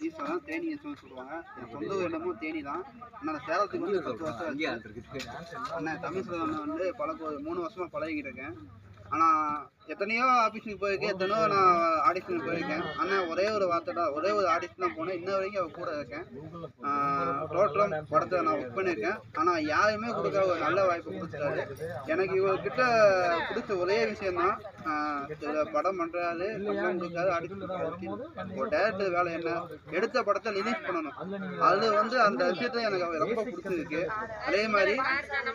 ஈஸ்வரன் தேனி ஈஸ்வரன் சொல்லுவாங்க. என் சொந்த ஊர் என்னமோ தேனி தான். ஆனால் அந்த சேலத்துக்கு வந்து 10 வருஷம் அண்ணன் தமிழ்செல்வன் வந்து 3 வருஷமா பழகிட்டு இருக்கேன். ஆனால் எத்தனையோ ஆஃபீஸுக்கு போயிருக்கேன், எத்தனையோ நான் ஆடிஷனுக்கு போயிருக்கேன். ஆனால் ஒரே ஒரு வார்த்தை தான், ஒரே ஒரு ஆடிஷன் தான் போனேன். இன்ன வரைக்கும் அவர் கூட இருக்கேன். டோட்டலம் படத்தை நான் ஒர்க் பண்ணியிருக்கேன். ஆனால் யாருமே கொடுக்க ஒரு நல்ல வாய்ப்பு கொடுத்துட்டாரு. எனக்கு இவர்கிட்ட பிடிச்ச ஒரே விஷயம்தான், படம் பண்ணுறாரு, படம் கொடுக்காது, ஆடிஷன் ஒரு டேரக்டர் வேலை என்ன, எடுத்த படத்தை ரிலீஸ் பண்ணணும். அது வந்து அந்த விஷயத்த எனக்கு ரொம்ப பிடிச்சிருக்கு. அதே மாதிரி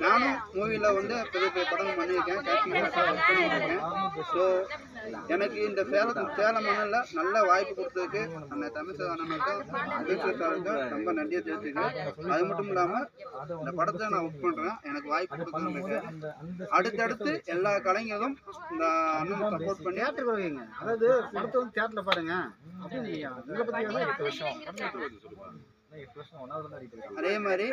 நானும் மூவியில் வந்து பெரிய பெரிய படம் பண்ணியிருக்கேன், கேஸ்டிங் ஒர்க் பண்ணியிருக்கேன். ஸோ எனக்கு இந்த சேலம் மண்ணில் நல்ல வாய்ப்பு கொடுத்ததுக்கு அந்த தமிழ்செல்வன் அண்ணனுக்கும் சாருக்கும் ரொம்ப நன்றியை தெரிவிச்சுக்கிறேன். அது மட்டும் இல்லாமல் இந்த படத்தை நான் ஒர்க் பண்ணுறேன், எனக்கு வாய்ப்பு கொடுக்குறதுக்கு அடுத்தடுத்து எல்லா கலைஞரும் இந்த அண்ணன் சப்போர்ட் பண்ணி வருவீங்க. அதாவது படத்தை வந்து தியேட்டரில் பாருங்க. அதே மாதிரி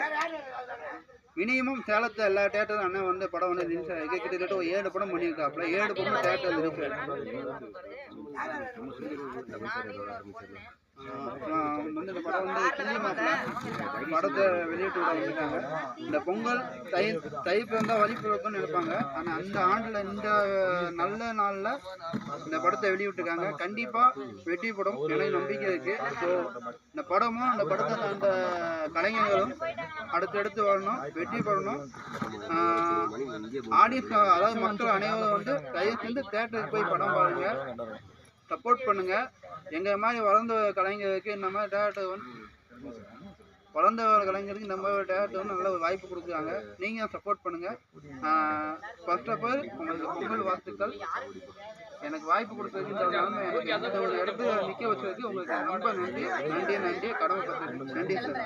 மினிமம் சேலத்தை எல்லா தேட்டரும் அண்ணன் வந்து படம் வந்து ரிலீஸ் ஆகிருக்கு. கிட்டத்தட்ட ஒரு 7 படம் பண்ணியிருக்காப்புல. 7 படம் தேட்டர் ரிலீஸ் வந்து இந்த படம் வந்து கிளி மாப்பிள்ள படத்தை வெளியிட்டு விட வந்துட்டாங்க. இந்த பொங்கல் தை பிறந்தா வழிபிறப்புன்னு நினைப்பாங்க. ஆனால் அந்த ஆண்டில் இந்த நல்ல நாளில் இந்த படத்தை வெளியிட்டிருக்காங்க. கண்டிப்பாக வெற்றி படம் எனக்கு நம்பிக்கை இருக்குது. ஸோ இந்த படமும் அந்த படத்தை அந்த கலைஞர்களும் அடுத்தடுத்து வரணும், வெற்றி பெறணும். ஆடியன்ஸ் அதாவது மக்கள் அனைவரும் வந்து தயவு செஞ்சு தேட்டருக்கு போய் படம் பாருங்க, சப்போர்ட் பண்ணுங்க. எங்கள் மாதிரி வளர்ந்த கலைஞருக்கு இந்த மாதிரி டேரக்டர் வந்து வளர்ந்த கலைஞருக்கு இந்த மாதிரி டேரக்டர் வந்து நல்ல ஒரு வாய்ப்பு கொடுக்குறாங்க. நீங்கள் சப்போர்ட் பண்ணுங்கள். ஃபர்ஸ்ட் ஆஃப் ஆல் உங்களுக்கு பொங்கல் வாழ்த்துக்கள். எனக்கு வாய்ப்பு கொடுத்ததுக்கு எனக்கு அந்த ஒரு இடத்துல நிற்க வச்சதுக்கு உங்களுக்கு ரொம்ப நன்றி கடமைப்பட்டிருக்கேன். நன்றி சார்.